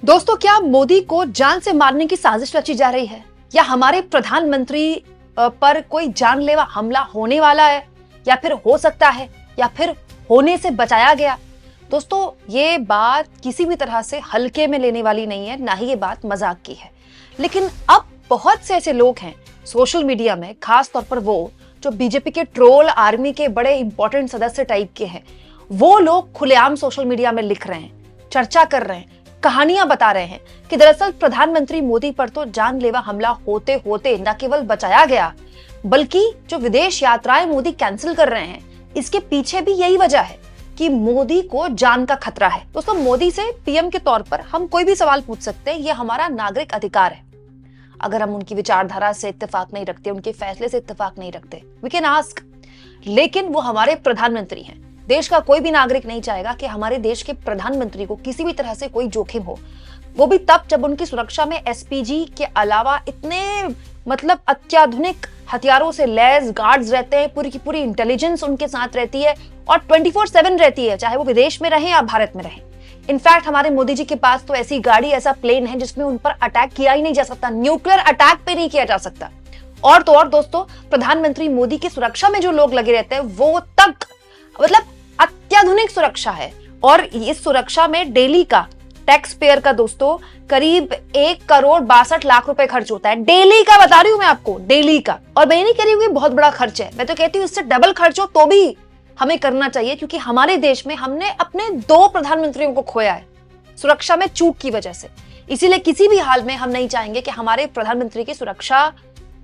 दोस्तों, क्या मोदी को जान से मारने की साजिश रची जा रही है या हमारे प्रधानमंत्री पर कोई जानलेवा हमला होने वाला है या फिर हो सकता है या फिर होने से बचाया गया? दोस्तों, ये बात किसी भी तरह से हल्के में लेने वाली नहीं है, ना ही ये बात मजाक की है। लेकिन अब बहुत से ऐसे लोग हैं सोशल मीडिया में, खास तौर पर वो जो बीजेपी के ट्रोल आर्मी के बड़े इंपॉर्टेंट सदस्य टाइप के हैं, वो लोग खुलेआम सोशल मीडिया में लिख रहे हैं, चर्चा कर रहे हैं, कहानियां बता रहे हैं कि दरअसल प्रधानमंत्री मोदी पर तो जानलेवा हमला होते होते न केवल बचाया गया, बल्कि जो विदेश यात्राएं मोदी कैंसिल कर रहे हैं, इसके पीछे भी यही वजह है कि मोदी को जान का खतरा है। दोस्तों, मोदी से पीएम के तौर पर हम कोई भी सवाल पूछ सकते हैं, ये हमारा नागरिक अधिकार है। अगर हम उनकी विचारधारा से इत्तेफाक नहीं रखते, उनके फैसले से इत्तेफाक नहीं रखते, वी कैन आस्क। लेकिन वो हमारे प्रधानमंत्री हैं। देश का कोई भी नागरिक नहीं चाहेगा कि हमारे देश के प्रधानमंत्री को किसी भी तरह से कोई जोखिम हो, वो भी तब जब उनकी सुरक्षा में एसपीजी के अलावा इतने अत्याधुनिक हथियारों से लैस गार्ड्स रहते हैं, पूरी की पूरी इंटेलिजेंस उनके साथ रहती है और 24/7 रहती है, चाहे वो विदेश में रहे या भारत में रहे। इनफैक्ट हमारे मोदी जी के पास तो ऐसी गाड़ी, ऐसा प्लेन है जिसमें उन पर अटैक किया ही नहीं जा सकता, न्यूक्लियर अटैक पे नहीं किया जा सकता। और तो और दोस्तों, प्रधानमंत्री मोदी की सुरक्षा में जो लोग लगे रहते हैं वो तक अत्याधुनिक सुरक्षा है। और इस सुरक्षा में डेली का टैक्स पेयर का दोस्तों करीब 1,62,00,000 रुपए खर्च होता है। डेली का बता रही हूं मैं आपको, डेली का। और मैं नहीं कह रही हूँ बहुत बड़ा खर्च है, मैं तो कहती हूँ इससे डबल खर्च हो तो भी हमें करना चाहिए, क्योंकि हमारे देश में हमने अपने 2 प्रधानमंत्रियों को खोया है सुरक्षा में चूक की वजह से। इसीलिए किसी भी हाल में हम नहीं चाहेंगे कि हमारे प्रधानमंत्री की सुरक्षा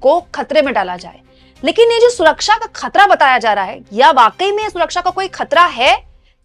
को खतरे में डाला जाए। लेकिन ये जो सुरक्षा का खतरा बताया जा रहा है, या वाकई में सुरक्षा का कोई खतरा है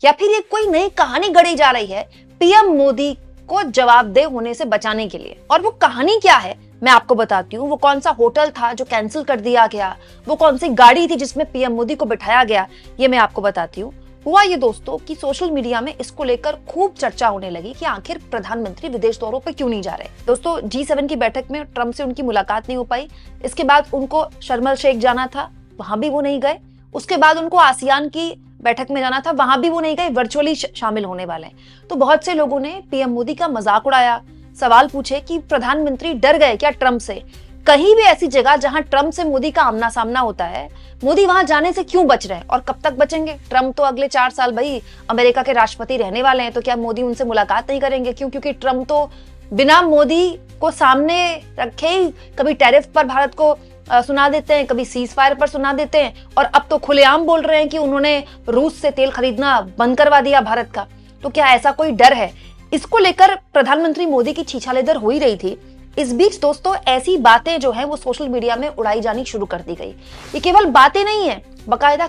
या फिर ये कोई नई कहानी गढ़ी जा रही है पीएम मोदी को जवाबदेह होने से बचाने के लिए? और वो कहानी क्या है मैं आपको बताती हूँ। वो कौन सा होटल था जो कैंसिल कर दिया गया, वो कौन सी गाड़ी थी जिसमें पीएम मोदी को बिठाया गया, ये मैं आपको बताती हूँ। हुआ ये दोस्तों कि सोशल मीडिया में इसको लेकर खूब चर्चा होने लगी कि आखिर प्रधानमंत्री विदेश दौरों पर क्यों नहीं जा रहे। दोस्तों, G7 की बैठक में ट्रंप से उनकी मुलाकात नहीं हो पाई। इसके बाद उनको शर्म एल शेख जाना था, वहां भी वो नहीं गए। उसके बाद उनको आसियान की बैठक में जाना था, वहां भी वो नहीं गए, वर्चुअली शामिल होने वाले हैं। तो बहुत से लोगों ने पीएम मोदी का मजाक उड़ाया, सवाल पूछे कि प्रधानमंत्री डर गए क्या ट्रंप से? कहीं भी ऐसी जगह जहां ट्रंप से मोदी का आमना सामना होता है, मोदी वहां जाने से क्यों बच रहे हैं और कब तक बचेंगे? ट्रंप तो अगले 4 साल भाई अमेरिका के राष्ट्रपति रहने वाले हैं, तो क्या मोदी उनसे मुलाकात नहीं करेंगे? क्यों? क्योंकि ट्रंप तो बिना मोदी को सामने रखे ही कभी टैरिफ पर भारत को सुना देते हैं, कभी सीज फायर पर सुना देते हैं, और अब तो खुलेआम बोल रहे हैं कि उन्होंने रूस से तेल खरीदना बंद करवा दिया भारत का। तो क्या ऐसा कोई डर है? इसको लेकर प्रधानमंत्री मोदी की छीछालेदर हो ही रही थी। इस बीच दोस्तों, ऐसी बातें जो हैं वो सोशल मीडिया में उड़ाई जानी शुरू कर दी गई। ये केवल बातें नहीं है, बकायदा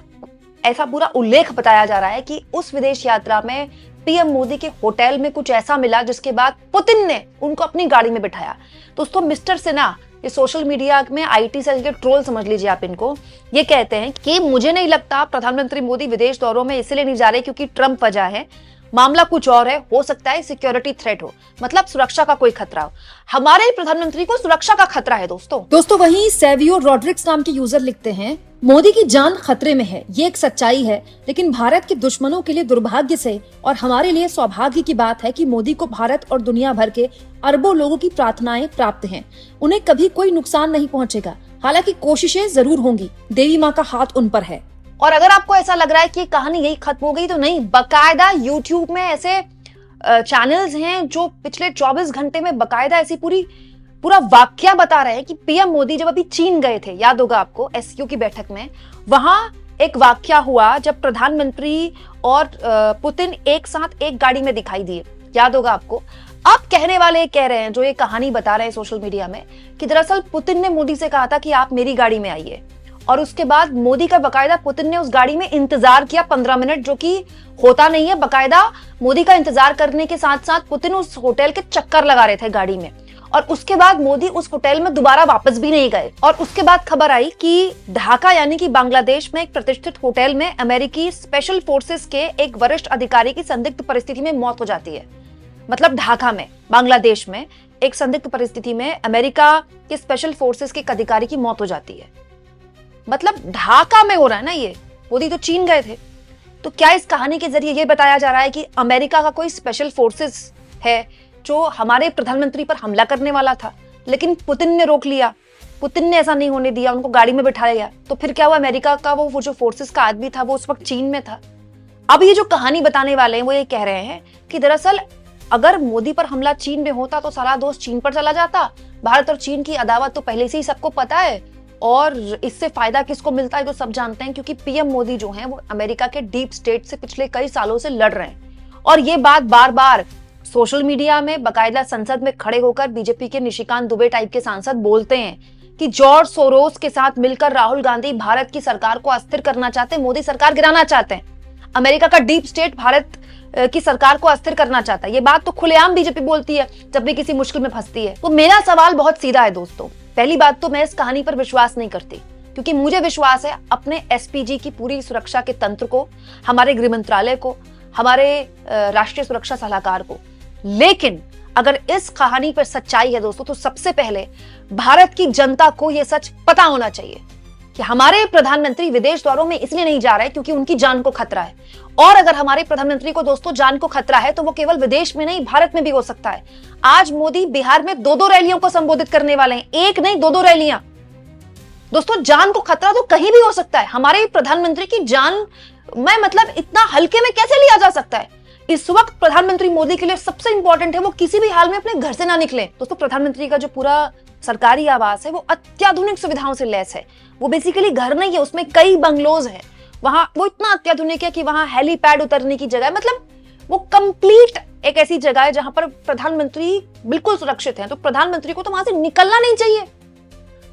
ऐसा पूरा उल्लेख बताया जा रहा है कि उस विदेश यात्रा में पीएम मोदी के होटल में कुछ ऐसा मिला जिसके बाद पुतिन ने उनको अपनी गाड़ी में बिठाया। दोस्तों, मिस्टर सिन्हा, ये सोशल मीडिया में आईटी सेल के ट्रोल समझ लीजिए आप इनको, ये कहते हैं कि मुझे नहीं लगता प्रधानमंत्री मोदी विदेश दौरों में इसलिए नहीं जा रहे क्योंकि ट्रंप वजह है, मामला कुछ और है, हो सकता है सिक्योरिटी थ्रेट हो, मतलब सुरक्षा का कोई खतरा हो। हमारे प्रधानमंत्री को सुरक्षा का खतरा है दोस्तों। वहीं सेवियो रॉड्रिक्स नाम के यूजर लिखते हैं, मोदी की जान खतरे में है, ये एक सच्चाई है, लेकिन भारत के दुश्मनों के लिए दुर्भाग्य से और हमारे लिए सौभाग्य की बात है कि मोदी को भारत और दुनिया भर के अरबों लोगों की प्रार्थनाएं प्राप्त हैं। उन्हें कभी कोई नुकसान नहीं पहुंचेगा, हालांकि कोशिशें जरूर होंगी, देवी माँ का हाथ उन पर है। और अगर आपको ऐसा लग रहा है कि कहानी यही खत्म हो गई, तो नहीं, बकायदा यूट्यूब में ऐसे चैनल्स हैं जो पिछले 24 घंटे में बकायदा ऐसी पूरा वाक्या बता रहे हैं कि पीएम मोदी जब अभी चीन गए थे, याद होगा आपको, एससीओ की बैठक में, वहां एक वाक्या हुआ जब प्रधानमंत्री और पुतिन एक साथ एक गाड़ी में दिखाई दिए, याद होगा आपको। अब कहने वाले कह रहे हैं, जो ये कहानी बता रहे हैं सोशल मीडिया में, कि दरअसल पुतिन ने मोदी से कहा था कि आप मेरी गाड़ी में आइए, और उसके बाद मोदी का बकायदा पुतिन ने उस गाड़ी में इंतजार किया 15 मिनट, जो कि होता नहीं है। बकायदा मोदी का इंतजार करने के साथ साथ पुतिन उस होटल के चक्कर लगा रहे थे गाड़ी में, और उसके बाद मोदी उस होटल में दोबारा वापस भी नहीं गए। और उसके बाद खबर आई कि ढाका यानी कि बांग्लादेश में एक प्रतिष्ठित होटल में अमेरिकी स्पेशल फोर्सेस के एक वरिष्ठ अधिकारी की संदिग्ध परिस्थिति में मौत हो जाती है। मतलब ढाका में, बांग्लादेश में एक संदिग्ध परिस्थिति में अमेरिका के स्पेशल फोर्सेस के एक अधिकारी की मौत हो जाती है। मतलब ढाका में हो रहा है ना ये, मोदी तो चीन गए थे। तो क्या इस कहानी के जरिए ये बताया जा रहा है कि अमेरिका का कोई स्पेशल फोर्सेस है जो हमारे प्रधानमंत्री पर हमला करने वाला था, लेकिन पुतिन ने रोक लिया। पुतिन ने ऐसा नहीं होने दिया, उनको गाड़ी में बिठाया गया। तो फिर क्या हुआ, अमेरिका का वो जो फोर्सेस का आदमी था वो उस वक्त चीन में था। अब ये जो कहानी बताने वाले हैं वो ये कह रहे हैं कि दरअसल अगर मोदी पर हमला चीन में होता तो सारा दोष चीन पर चला जाता। भारत और चीन की अदावत तो पहले से ही सबको पता है, और इससे फायदा किसको मिलता है तो सब जानते हैं, क्योंकि पीएम मोदी जो हैं वो अमेरिका के डीप स्टेट से पिछले कई सालों से लड़ रहे हैं। और ये बात बार बार सोशल मीडिया में, बाकायदा संसद में खड़े होकर बीजेपी के निशिकांत दुबे टाइप के सांसद बोलते हैं कि जॉर्ज सोरोस के साथ मिलकर राहुल गांधी भारत की सरकार को अस्थिर करना चाहते हैं, मोदी सरकार गिराना चाहते हैं। अमेरिका का डीप स्टेट भारत की सरकार को अस्थिर करना चाहता है। ये बात तो खुलेआम बीजेपी बोलती है जब भी किसी मुश्किल में फंसती है। तो मेरा सवाल बहुत सीधा है दोस्तों। पहली बात तो मैं इस कहानी पर विश्वास नहीं करती, क्योंकि मुझे विश्वास है अपने एसपीजी की पूरी सुरक्षा के तंत्र को, हमारे गृह मंत्रालय को, हमारे राष्ट्रीय सुरक्षा सलाहकार को। लेकिन अगर इस कहानी पर सच्चाई है दोस्तों, तो सबसे पहले भारत की जनता को यह सच पता होना चाहिए कि हमारे प्रधानमंत्री विदेश दौरों में इसलिए नहीं जा रहे क्योंकि उनकी जान को खतरा है। और अगर हमारे प्रधानमंत्री को दोस्तों जान को खतरा है तो वो केवल विदेश में नहीं, भारत में भी हो सकता है। आज मोदी बिहार में 2-2 रैलियों को संबोधित करने वाले हैं, एक नहीं 2-2 रैलियां। दोस्तों जान को खतरा तो कहीं भी हो सकता है। हमारे प्रधानमंत्री की जान में मतलब इतना हल्के में कैसे लिया जा सकता है? इस वक्त प्रधानमंत्री मोदी के लिए सबसे इंपॉर्टेंट है वो किसी भी हाल में अपने घर से ना निकले। दोस्तों प्रधानमंत्री का जो पूरा सरकारी आवास है वो अत्याधुनिक सुविधाओं से लैस है। वो बेसिकली घर नहीं है, उसमें कई बंगलोज हैं। वहां वो इतना अत्याधुनिक है कि वहां हेलीपैड उतरने की जगह है। मतलब वो कंप्लीट एक ऐसी जगह है जहां पर प्रधानमंत्री बिल्कुल सुरक्षित हैं। तो प्रधानमंत्री को तो वहां से निकलना नहीं चाहिए।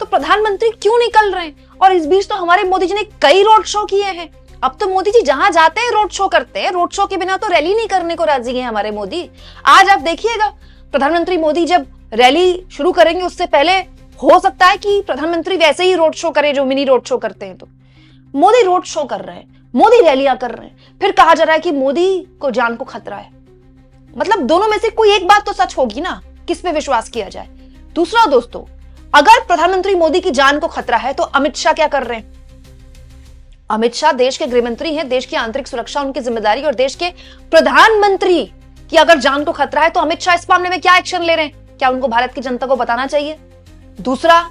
तो प्रधानमंत्री क्यों निकल रहे हैं? और इस बीच तो हमारे मोदी जी ने कई रोड शो किए हैं। अब तो मोदी जी जहां जाते हैं रोड शो करते हैं। रोड शो के बिना तो रैली नहीं करने को राजी हैं हमारे मोदी। आज आप देखिएगा प्रधानमंत्री मोदी जब रैली शुरू करेंगे उससे पहले हो सकता है कि प्रधानमंत्री वैसे ही रोड शो करे जो मिनी रोड शो करते हैं। तो मोदी रोड शो कर रहे हैं, मोदी रैलियां कर रहे हैं, फिर कहा जा रहा है कि मोदी को जान को खतरा है। मतलब दोनों में से कोई एक बात तो सच होगी ना, किस पे विश्वास किया जाए? दूसरा दोस्तों, अगर प्रधानमंत्री मोदी की जान को खतरा है तो अमित शाह क्या कर रहे हैं? अमित शाह देश के गृह मंत्री हैं, देश की आंतरिक सुरक्षा उनकी जिम्मेदारी, और देश के प्रधानमंत्री की अगर जान को खतरा है तो अमित शाह इस मामले में क्या एक्शन ले रहे हैं? क्या उनको भारत की जनता को बताना चाहिए? दूसरा,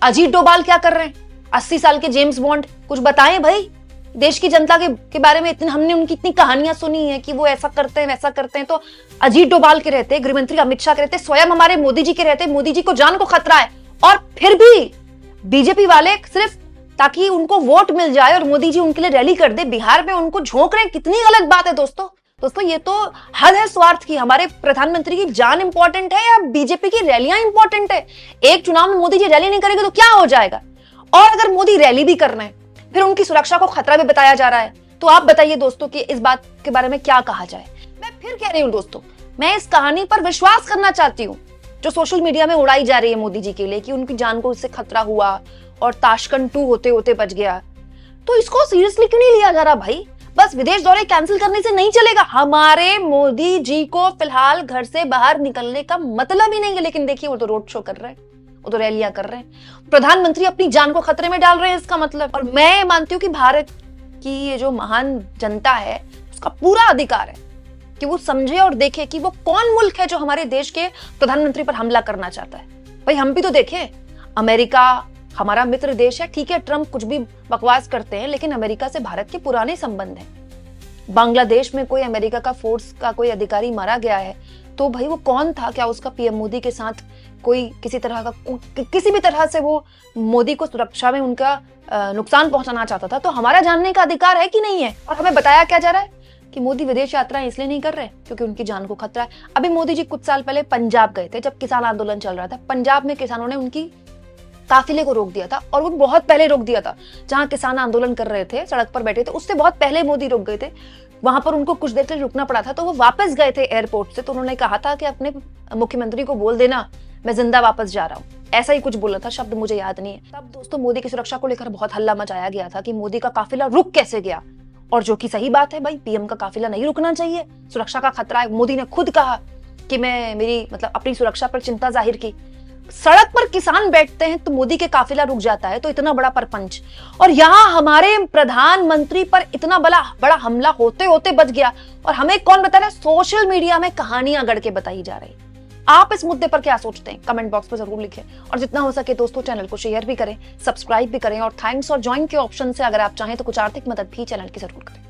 अजीत डोभाल क्या कर रहे हैं? 80 साल के जेम्स बॉन्ड, कुछ बताएं भाई। देश की जनता के बारे में इतनी हमने उनकी इतनी कहानियां सुनी है कि वो ऐसा करते हैं वैसा करते हैं। तो अजीत डोभाल के रहते, गृह मंत्री अमित शाह के रहते, स्वयं हमारे मोदी जी के रहते, मोदी जी को जान को खतरा है, और फिर भी बीजेपी वाले सिर्फ ताकि उनको वोट मिल जाए और मोदी जी उनके लिए रैली कर दे, बिहार में उनको झोंक रहे हैं। कितनी गलत बात है दोस्तों। ये तो हद है स्वार्थ की। हमारे प्रधानमंत्री की जान इंपॉर्टेंट है या बीजेपी की रैलियां इंपॉर्टेंट है? एक चुनाव में मोदी जी रैली नहीं करेंगे तो क्या हो जाएगा? और अगर मोदी रैली भी कर रहे हैं फिर उनकी सुरक्षा को खतरा भी बताया जा रहा है, तो आप बताइए दोस्तों कि इस बात के बारे में क्या कहा जाए। मैं फिर कह रही हूं दोस्तों, मैं इस कहानी पर विश्वास करना चाहती हूँ जो सोशल मीडिया में उड़ाई जा रही है मोदी जी के लिए कि उनकी जान को इससे खतरा हुआ और ताशकंद 2 होते होते बच गया। तो इसको सीरियसली क्यों नहीं लिया जा रहा भाई? बस विदेश दौरे कैंसिल करने से नहीं चलेगा। हमारे मोदी जी को फिलहाल घर से बाहर निकलने का मतलब ही नहीं है। लेकिन देखिए वो तो रोड शो कर रहे हैं, वो तो रैलियां कर रहे हैं। प्रधानमंत्री अपनी जान को खतरे में डाल रहे हैं इसका मतलब। और मैं मानती हूँ कि भारत की ये जो महान जनता है उसका पूरा अधिकार है कि वो समझे और देखे कि वो कौन मुल्क है जो हमारे देश के प्रधानमंत्री पर हमला करना चाहता है। भाई हम भी तो देखें, अमेरिका हमारा मित्र देश है, ठीक है, ट्रंप कुछ भी बकवास करते हैं, लेकिन अमेरिका से भारत के पुराने संबंध हैं। बांग्लादेश में कोई अमेरिका का फोर्स का कोई अधिकारी मारा गया है तो भाई वो कौन था? क्या उसका पीएम मोदी के साथ कोई किसी भी तरह से वो मोदी को सुरक्षा में उनका नुकसान पहुंचाना चाहता था? तो हमारा जानने का अधिकार है कि नहीं है? और हमें बताया क्या जा रहा है कि मोदी विदेश यात्राएं इसलिए नहीं कर रहे क्योंकि उनकी जान को खतरा है। अभी मोदी जी कुछ साल पहले पंजाब गए थे जब किसान आंदोलन चल रहा था। पंजाब में किसानों ने उनकी काफिले को रोक दिया था, और वो बहुत पहले रोक दिया था। जहां किसान आंदोलन कर रहे थे, सड़क पर बैठे थे, उससे बहुत पहले मोदी रुक गए थे। वहां पर उनको कुछ देर के लिए रुकना पड़ा था, तो वो वापस गए थे एयरपोर्ट से। तो उन्होंने कहा था कि अपने मुख्यमंत्री को बोल देना मैं जिंदा वापस जा रहा हूँ, ऐसा ही कुछ बोला था, शब्द मुझे याद नहीं है। तब दोस्तों मोदी की सुरक्षा को लेकर बहुत हल्ला मचाया गया था कि मोदी का काफिला रुक कैसे गया, और जो कि सही बात है भाई, पीएम का काफिला नहीं रुकना चाहिए, सुरक्षा का खतरा है। मोदी ने खुद कहा कि मैं मेरी अपनी सुरक्षा पर चिंता जाहिर की। सड़क पर किसान बैठते हैं तो मोदी के काफिला रुक जाता है, तो इतना बड़ा परपंच। और यहां हमारे प्रधानमंत्री पर इतना बड़ा हमला होते होते बच गया, और हमें कौन बता रहा है? सोशल मीडिया में कहानियां गढ़ के बताई जा रही। आप इस मुद्दे पर क्या सोचते हैं कमेंट बॉक्स में जरूर लिखें, और जितना हो सके दोस्तों चैनल को शेयर भी करें, सब्सक्राइब भी करें, और थैंक्स और ज्वाइन के ऑप्शन से अगर आप चाहें तो कुछ आर्थिक मदद भी चैनल की जरूर करें।